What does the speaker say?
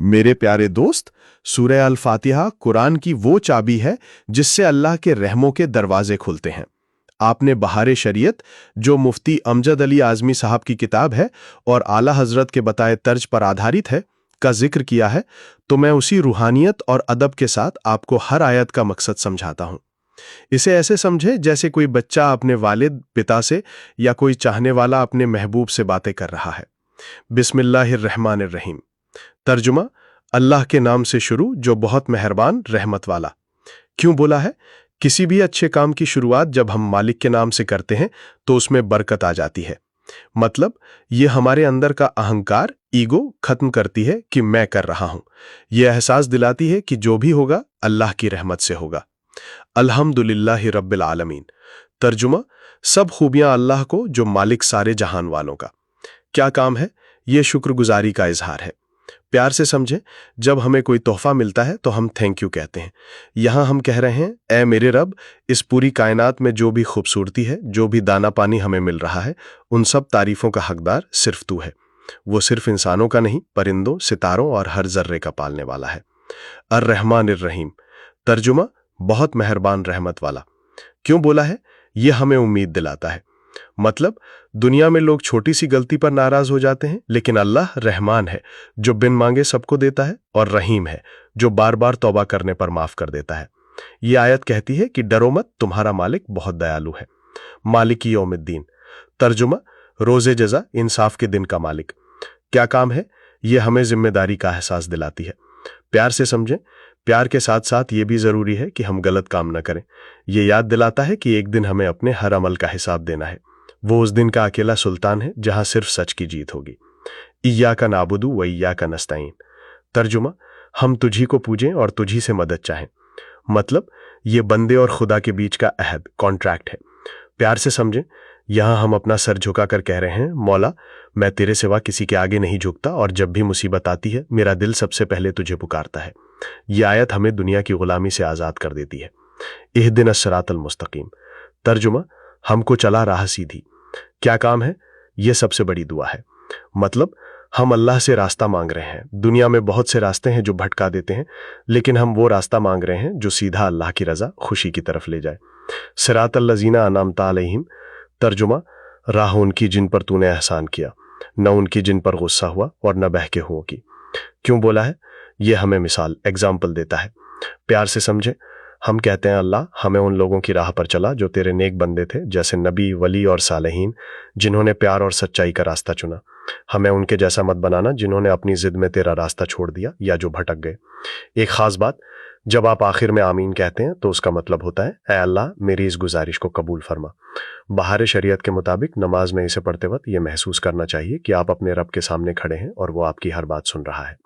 मेरे प्यारे दोस्त, सूरह अल फातिहा कुरान की वो चाबी है जिससे अल्लाह के रहमों के दरवाजे खुलते हैं। आपने बहार शरीयत, जो मुफ्ती अमजद अली आज़मी साहब की किताब है और आला हजरत के बताए तर्ज पर आधारित है, का जिक्र किया है, तो मैं उसी रूहानियत और अदब के साथ आपको हर आयत का मकसद समझाता हूँ। इसे ऐसे समझे जैसे कोई बच्चा अपने वालिद पिता से या कोई चाहने वाला अपने महबूब से बातें कर रहा है। बिस्मिल्लाहिर्रहमानिर्रहीम। तर्जुमा, अल्लाह के नाम से शुरू जो बहुत मेहरबान रहमत वाला। क्यों बोला है? किसी भी अच्छे काम की शुरुआत जब हम मालिक के नाम से करते हैं तो उसमें बरकत आ जाती है। मतलब ये हमारे अंदर का अहंकार, ईगो खत्म करती है कि मैं कर रहा हूं। ये एहसास दिलाती है कि जो भी होगा अल्लाह की रहमत से होगा। अल्हम्दुलिल्लाहि रब्बिल आलमीन। तर्जुमा, सब खूबियां अल्लाह को जो मालिक सारे जहान वालों का। क्या काम है? ये शुक्रगुजारी का इजहार है। प्यार से समझें, जब हमें कोई तोहफा मिलता है तो हम थैंक यू कहते हैं। यहां हम कह रहे हैं, ऐ मेरे रब, इस पूरी कायनात में जो भी खूबसूरती है, जो भी दाना पानी हमें मिल रहा है, उन सब तारीफों का हकदार सिर्फ तू है। वो सिर्फ इंसानों का नहीं, परिंदों, सितारों और हर जर्रे का पालने वाला है। अर्रहमानिर्रहीम। तर्जुमा, बहुत मेहरबान रहमत वाला। क्यों बोला है? ये हमें उम्मीद दिलाता है। मतलब दुनिया में लोग छोटी सी गलती पर नाराज हो जाते हैं, लेकिन अल्लाह रहमान है जो बिन मांगे सबको देता है, और रहीम है जो बार बार तौबा करने पर माफ कर देता है। ये आयत कहती है कि डरो मत, तुम्हारा मालिक बहुत दयालु है। मालिक यौमिद्दीन। तर्जुमा, रोजे जजा, इंसाफ के दिन का मालिक। क्या काम है? ये हमें जिम्मेदारी का एहसास दिलाती है। प्यार से समझें, प्यार के साथ साथ ये भी जरूरी है कि हम गलत काम न करें। ये याद दिलाता है कि एक दिन हमें अपने हर अमल का हिसाब देना है। वो उस दिन का अकेला सुल्तान है जहां सिर्फ सच की जीत होगी। इय्याका नाबुदु व इय्याका नस्तईन। तर्जुमा, हम तुझी को पूजें और तुझी से मदद चाहें। मतलब ये बंदे और खुदा के बीच का अहद, कॉन्ट्रैक्ट है। प्यार से समझें, यहां हम अपना सर झुकाकर कह रहे हैं, मौला, मैं तेरे सिवा किसी के आगे नहीं झुकता, और जब भी मुसीबत आती है मेरा दिल सबसे पहले तुझे पुकारता है। यह आयत हमें दुनिया की गुलामी से आजाद कर देती है। इहदिनस सिरातल मुस्तकीम। तर्जुमा, हमको चला राह सीधी। क्या काम है? यह सबसे बड़ी दुआ है। मतलब हम अल्लाह से रास्ता मांग रहे हैं। दुनिया में बहुत से रास्ते हैं जो भटका देते हैं, लेकिन हम वो रास्ता मांग रहे हैं जो सीधा अल्लाह की रजा, खुशी की तरफ ले जाए। सिरातल लजीना अनअमता अलैहिम। तर्जुमा, राह उनकी जिन पर तूने एहसान किया, न उनकी जिन पर गुस्सा हुआ और न बहके हुओं की। क्यों बोला है? यह हमें मिसाल, एग्जाम्पल देता है। प्यार से समझे, हम कहते हैं, अल्लाह हमें उन लोगों की राह पर चला जो तेरे नेक बंदे थे, जैसे नबी, वली और सालेहीन, जिन्होंने प्यार और सच्चाई का रास्ता चुना। हमें उनके जैसा मत बनाना जिन्होंने अपनी जिद में तेरा रास्ता छोड़ दिया या जो भटक गए। एक खास बात, जब आप आखिर में आमीन कहते हैं तो उसका मतलब होता है, ऐ अल्लाह, मेरी इस गुजारिश को कबूल फरमा। बहार शरीयत के मुताबिक नमाज में इसे पढ़ते वक्त ये महसूस करना चाहिए कि आप अपने रब के सामने खड़े हैं और वो आपकी हर बात सुन रहा है।